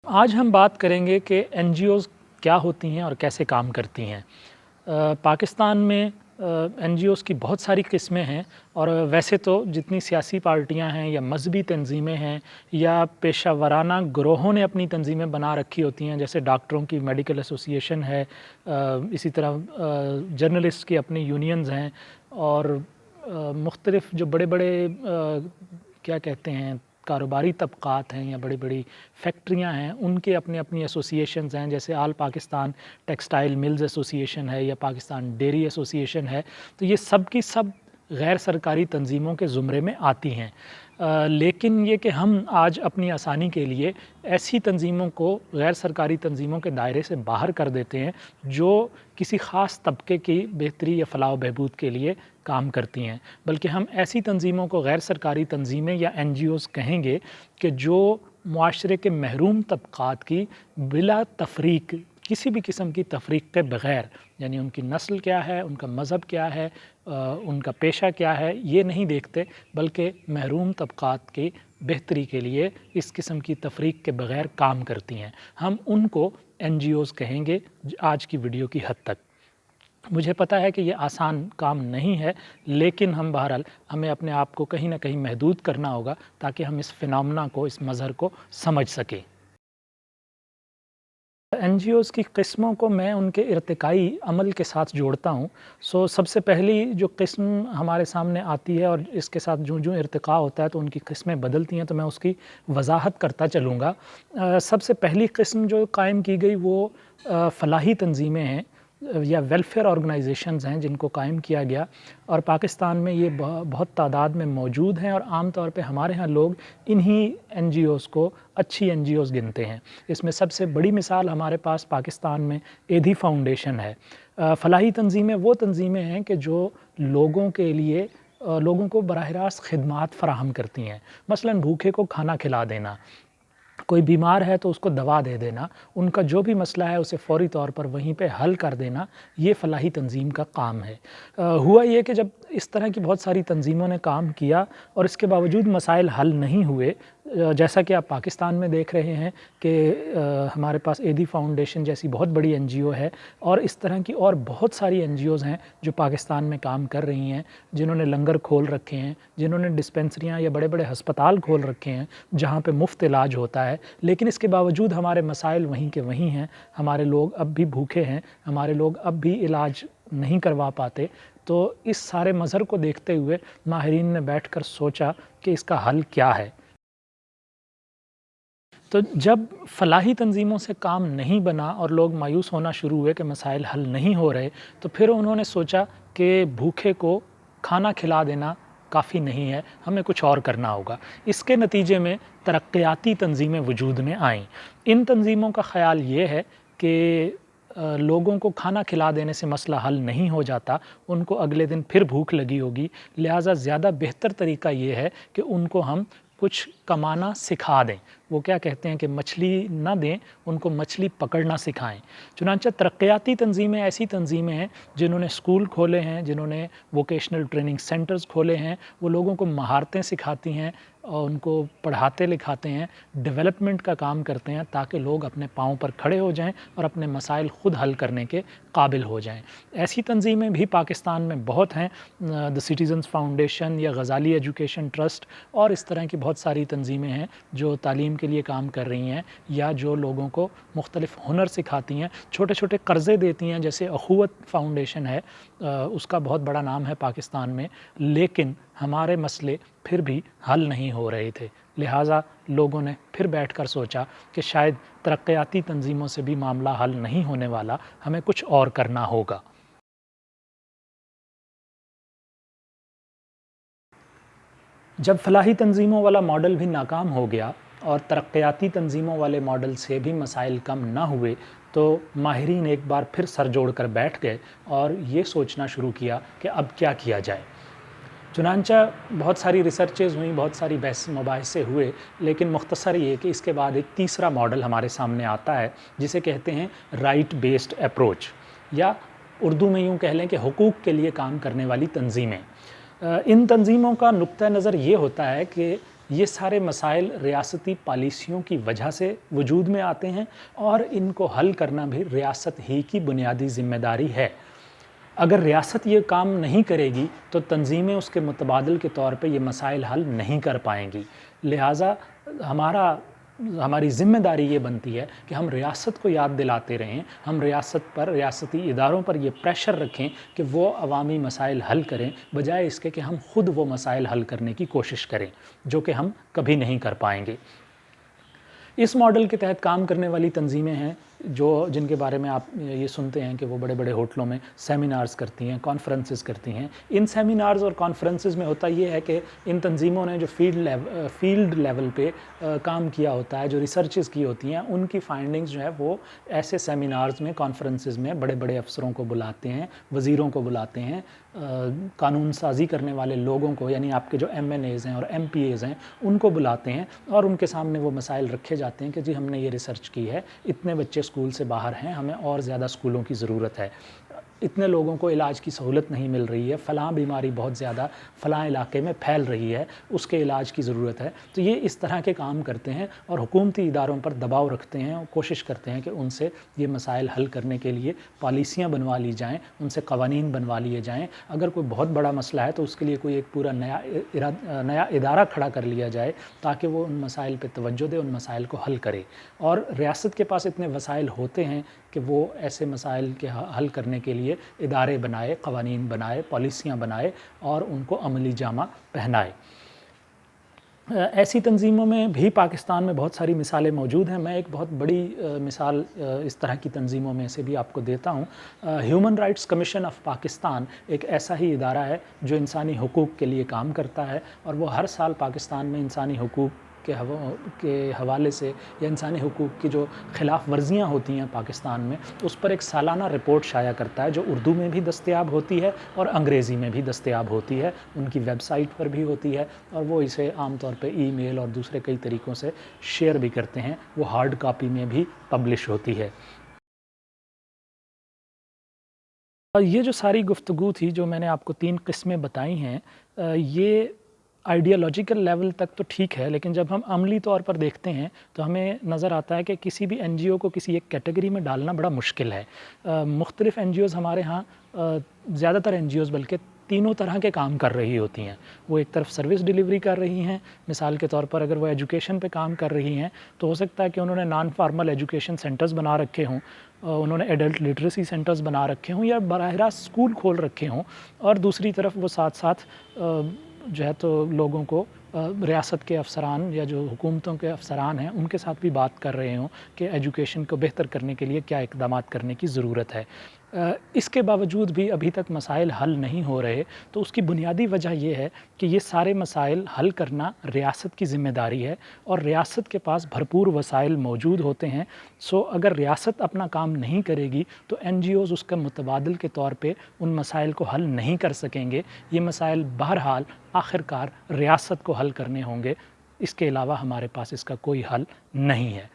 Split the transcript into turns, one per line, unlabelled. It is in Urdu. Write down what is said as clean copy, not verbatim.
آج ہم بات کریں گے کہ این جی اوز کیا ہوتی ہیں اور کیسے کام کرتی ہیں۔ پاکستان میں این جی اوز کی بہت ساری قسمیں ہیں، اور ویسے تو جتنی سیاسی پارٹیاں ہیں یا مذہبی تنظیمیں ہیں یا پیشہ ورانہ گروہوں نے اپنی تنظیمیں بنا رکھی ہوتی ہیں، جیسے ڈاکٹروں کی میڈیکل ایسوسی ایشن ہے، اسی طرح جرنلسٹ کی اپنی یونینز ہیں، اور مختلف جو بڑے بڑے کیا کہتے ہیں کاروباری طبقات ہیں یا بڑی بڑی فیکٹریاں ہیں، ان کے اپنے اپنی ایسوسی ایشنز ہیں، جیسے آل پاکستان ٹیکسٹائل ملز ایسوسی ایشن ہے یا پاکستان ڈیری ایسوسی ایشن ہے۔ تو یہ سب کی سب غیر سرکاری تنظیموں کے زمرے میں آتی ہیں، لیکن یہ کہ ہم آج اپنی آسانی کے لیے ایسی تنظیموں کو غیر سرکاری تنظیموں کے دائرے سے باہر کر دیتے ہیں جو کسی خاص طبقے کی بہتری یا فلاح و بہبود کے لیے کام کرتی ہیں، بلکہ ہم ایسی تنظیموں کو غیر سرکاری تنظیمیں یا این جی اوز کہیں گے کہ جو معاشرے کے محروم طبقات کی بلا تفریق، کسی بھی قسم کی تفریق کے بغیر، یعنی ان کی نسل کیا ہے، ان کا مذہب کیا ہے، ان کا پیشہ کیا ہے، یہ نہیں دیکھتے، بلکہ محروم طبقات کی بہتری کے لیے اس قسم کی تفریق کے بغیر کام کرتی ہیں۔ ہم ان کو این جی اوز کہیں گے آج کی ویڈیو کی حد تک۔ مجھے پتہ ہے کہ یہ آسان کام نہیں ہے، لیکن بہرحال ہمیں اپنے آپ کو کہیں نہ کہیں محدود کرنا ہوگا تاکہ ہم اس فینومینا کو، اس مظہر کو سمجھ سکیں۔ این جی اوز کی قسموں کو میں ان کے ارتقائی عمل کے ساتھ جوڑتا ہوں۔ سب سے پہلی جو قسم ہمارے سامنے آتی ہے، اور اس کے ساتھ جو ارتقاء ہوتا ہے تو ان کی قسمیں بدلتی ہیں، تو میں اس کی وضاحت کرتا چلوں گا۔ سب سے پہلی قسم جو قائم کی گئی وہ فلاحی تنظیمیں ہیں یا ویلفیئر آرگنائزیشنز ہیں، جن کو قائم کیا گیا، اور پاکستان میں یہ بہت تعداد میں موجود ہیں، اور عام طور پہ ہمارے ہاں لوگ انہی این جی اوز کو اچھی این جی اوز گنتے ہیں۔ اس میں سب سے بڑی مثال ہمارے پاس پاکستان میں ایدھی فاؤنڈیشن ہے۔ فلاحی تنظیمیں وہ تنظیمیں ہیں کہ جو لوگوں کے لیے، لوگوں کو براہ راست خدمات فراہم کرتی ہیں، مثلاً بھوکے کو کھانا کھلا دینا، کوئی بیمار ہے تو اس کو دوا دے دینا، ان کا جو بھی مسئلہ ہے اسے فوری طور پر وہیں پہ حل کر دینا، یہ فلاحی تنظیم کا کام ہے۔ ہوا یہ کہ جب اس طرح کی بہت ساری تنظیموں نے کام کیا اور اس کے باوجود مسائل حل نہیں ہوئے، جیسا کہ آپ پاکستان میں دیکھ رہے ہیں کہ ہمارے پاس ایدھی فاؤنڈیشن جیسی بہت بڑی این جی او ہے، اور اس طرح کی اور بہت ساری این جی اوز ہیں جو پاکستان میں کام کر رہی ہیں، جنہوں نے لنگر کھول رکھے ہیں، جنہوں نے ڈسپینسریاں یا بڑے بڑے ہسپتال کھول رکھے ہیں جہاں پہ مفت علاج ہوتا ہے، لیکن اس کے باوجود ہمارے مسائل وہیں کے وہیں ہیں، ہمارے لوگ اب بھی بھوکے ہیں، ہمارے لوگ اب بھی علاج نہیں کروا پاتے۔ تو اس سارے مظہر کو دیکھتے ہوئے ماہرین نے بیٹھ کر سوچا کہ اس کا حل کیا ہے۔ تو جب فلاحی تنظیموں سے کام نہیں بنا اور لوگ مایوس ہونا شروع ہوئے کہ مسائل حل نہیں ہو رہے، تو پھر انہوں نے سوچا کہ بھوکے کو کھانا کھلا دینا کافی نہیں ہے، ہمیں کچھ اور کرنا ہوگا۔ اس کے نتیجے میں ترقیاتی تنظیمیں وجود میں آئیں۔ ان تنظیموں کا خیال یہ ہے کہ لوگوں کو کھانا کھلا دینے سے مسئلہ حل نہیں ہو جاتا، ان کو اگلے دن پھر بھوک لگی ہوگی، لہٰذا زیادہ بہتر طریقہ یہ ہے کہ ان کو ہم کچھ کمانا سکھا دیں۔ وہ کیا کہتے ہیں کہ مچھلی نہ دیں، ان کو مچھلی پکڑنا سکھائیں۔ چنانچہ ترقیاتی تنظیمیں ایسی تنظیمیں ہیں جنہوں نے اسکول کھولے ہیں، جنہوں نے ووکیشنل ٹریننگ سینٹرز کھولے ہیں، وہ لوگوں کو مہارتیں سکھاتی ہیں اور ان کو پڑھاتے لکھاتے ہیں، ڈیولپمنٹ کا کام کرتے ہیں تاکہ لوگ اپنے پاؤں پر کھڑے ہو جائیں اور اپنے مسائل خود حل کرنے کے قابل ہو جائیں۔ ایسی تنظیمیں بھی پاکستان میں بہت ہیں، دی سٹیزنز فاؤنڈیشن یا غزالی ایجوکیشن ٹرسٹ اور اس طرح کی بہت ساری تنظیمیں ہیں جو تعلیم کے لیے کام کر رہی ہیں یا جو لوگوں کو مختلف ہنر سکھاتی ہیں، چھوٹے چھوٹے قرضے دیتی ہیں، جیسے اخوت فاؤنڈیشن ہے، اس کا بہت بڑا نام ہے پاکستان میں، لیکن ہمارے مسئلے پھر بھی حل نہیں ہو رہے تھے، لہٰذا لوگوں نے پھر بیٹھ کر سوچا کہ شاید ترقیاتی تنظیموں سے بھی معاملہ حل نہیں ہونے والا، ہمیں کچھ اور کرنا ہوگا۔ جب فلاحی تنظیموں والا ماڈل بھی ناکام ہو گیا اور ترقیاتی تنظیموں والے ماڈل سے بھی مسائل کم نہ ہوئے، تو ماہرین ایک بار پھر سر جوڑ کر بیٹھ گئے اور یہ سوچنا شروع کیا کہ اب کیا کیا جائے۔ چنانچہ بہت ساری ریسرچز ہوئیں، بہت ساری بحث مباحثے ہوئے، لیکن مختصر یہ کہ اس کے بعد ایک تیسرا ماڈل ہمارے سامنے آتا ہے جسے کہتے ہیں رائٹ بیسڈ اپروچ، یا اردو میں یوں کہہ لیں کہ حقوق کے لیے کام کرنے والی تنظیمیں۔ ان تنظیموں کا نقطہ نظر یہ ہوتا ہے کہ یہ سارے مسائل ریاستی پالیسیوں کی وجہ سے وجود میں آتے ہیں اور ان کو حل کرنا بھی ریاست ہی کی بنیادی ذمہ داری ہے۔ اگر ریاست یہ کام نہیں کرے گی تو تنظیمیں اس کے متبادل کے طور پہ یہ مسائل حل نہیں کر پائیں گی۔ لہٰذا ہماری ذمہ داری یہ بنتی ہے کہ ہم ریاست کو یاد دلاتے رہیں، ہم ریاستی اداروں پر یہ پریشر رکھیں کہ وہ عوامی مسائل حل کریں، بجائے اس کے کہ ہم خود وہ مسائل حل کرنے کی کوشش کریں، جو کہ ہم کبھی نہیں کر پائیں گے۔ اس ماڈل کے تحت کام کرنے والی تنظیمیں ہیں جن کے بارے میں آپ یہ سنتے ہیں کہ وہ بڑے بڑے ہوٹلوں میں سیمینارز کرتی ہیں، کانفرنسز کرتی ہیں۔ ان سیمینارز اور کانفرنسز میں ہوتا یہ ہے کہ ان تنظیموں نے جو فیلڈ لیول پہ کام کیا ہوتا ہے، جو ریسرچز کی ہوتی ہیں، ان کی فائنڈنگز جو ہے وہ ایسے سیمینارز میں، کانفرنسز میں بڑے بڑے افسروں کو بلاتے ہیں، وزیروں کو بلاتے ہیں، قانون سازی کرنے والے لوگوں کو، یعنی آپ کے جو ایم این ایز ہیں اور ایم پی ایز ہیں، ان کو بلاتے ہیں اور ان کے سامنے وہ مسائل رکھے جاتے ہیں کہ جی ہم نے یہ ریسرچ کی ہے، اتنے بچے اسکول سے باہر ہیں، ہمیں اور زیادہ اسکولوں کی ضرورت ہے، اتنے لوگوں کو علاج کی سہولت نہیں مل رہی ہے، فلاں بیماری بہت زیادہ فلاں علاقے میں پھیل رہی ہے، اس کے علاج کی ضرورت ہے۔ تو یہ اس طرح کے کام کرتے ہیں اور حکومتی اداروں پر دباؤ رکھتے ہیں اور کوشش کرتے ہیں کہ ان سے یہ مسائل حل کرنے کے لیے پالیسیاں بنوا لی جائیں، ان سے قوانین بنوا لیے جائیں۔ اگر کوئی بہت بڑا مسئلہ ہے تو اس کے لیے کوئی ایک پورا نیا ادارہ کھڑا کر لیا جائے تاکہ وہ ان مسائل پہ توجہ دے، ان مسائل کو حل کرے۔ اور ریاست کے پاس اتنے وسائل ہوتے ہیں کہ وہ ایسے مسائل کے حل کرنے کے لیے ادارے بنائے، قوانین بنائے، پالیسیاں بنائے اور ان کو عملی جامہ پہنائے۔ ایسی تنظیموں میں بھی پاکستان میں بہت ساری مثالیں موجود ہیں۔ میں ایک بہت بڑی مثال اس طرح کی تنظیموں میں سے بھی آپ کو دیتا ہوں۔ Human rights commission of Pakistan ایک ایسا ہی ادارہ ہے جو انسانی حقوق کے لیے کام کرتا ہے، اور وہ ہر سال پاکستان میں انسانی حقوق کے حوالے سے یا انسانی حقوق کی جو خلاف ورزیاں ہوتی ہیں پاکستان میں، اس پر ایک سالانہ رپورٹ شائع کرتا ہے، جو اردو میں بھی دستیاب ہوتی ہے اور انگریزی میں بھی دستیاب ہوتی ہے، ان کی ویب سائٹ پر بھی ہوتی ہے، اور وہ اسے عام طور پہ ای میل اور دوسرے کئی طریقوں سے شیئر بھی کرتے ہیں، وہ ہارڈ کاپی میں بھی پبلش ہوتی ہے۔ یہ جو ساری گفتگو تھی، جو میں نے آپ کو 3 قسمیں بتائی ہیں، یہ آئیڈیالوجیکل لیول تک تو ٹھیک ہے، لیکن جب ہم عملی طور پر دیکھتے ہیں تو ہمیں نظر آتا ہے کہ کسی بھی این جی او کو کسی ایک کیٹیگری میں ڈالنا بڑا مشکل ہے۔ مختلف این جی اوز ہمارے ہاں، زیادہ تر این جی اوز بلکہ تینوں طرح کے کام کر رہی ہوتی ہیں۔ وہ ایک طرف سروس ڈیلیوری کر رہی ہیں، مثال کے طور پر اگر وہ ایجوکیشن پہ کام کر رہی ہیں تو ہو سکتا ہے کہ انہوں نے نان فارمل ایجوکیشن سینٹرز بنا رکھے ہوں، انہوں نے ایڈلٹ لٹریسی سینٹرز بنا رکھے ہوں یا براہ راست اسکول کھول رکھے ہوں، اور دوسری طرف وہ ساتھ ساتھ جو ہے تو لوگوں کو، ریاست کے افسران یا جو حکومتوں کے افسران ہیں ان کے ساتھ بھی بات کر رہے ہوں کہ ایجوکیشن کو بہتر کرنے کے لیے کیا اقدامات کرنے کی ضرورت ہے۔ اس کے باوجود بھی ابھی تک مسائل حل نہیں ہو رہے، تو اس کی بنیادی وجہ یہ ہے کہ یہ سارے مسائل حل کرنا ریاست کی ذمہ داری ہے، اور ریاست کے پاس بھرپور وسائل موجود ہوتے ہیں۔ اگر ریاست اپنا کام نہیں کرے گی تو این جی اوز اس کا متبادل کے طور پہ ان مسائل کو حل نہیں کر سکیں گے۔ یہ مسائل بہرحال آخرکار ریاست کو حل کرنے ہوں گے، اس کے علاوہ ہمارے پاس اس کا کوئی حل نہیں ہے۔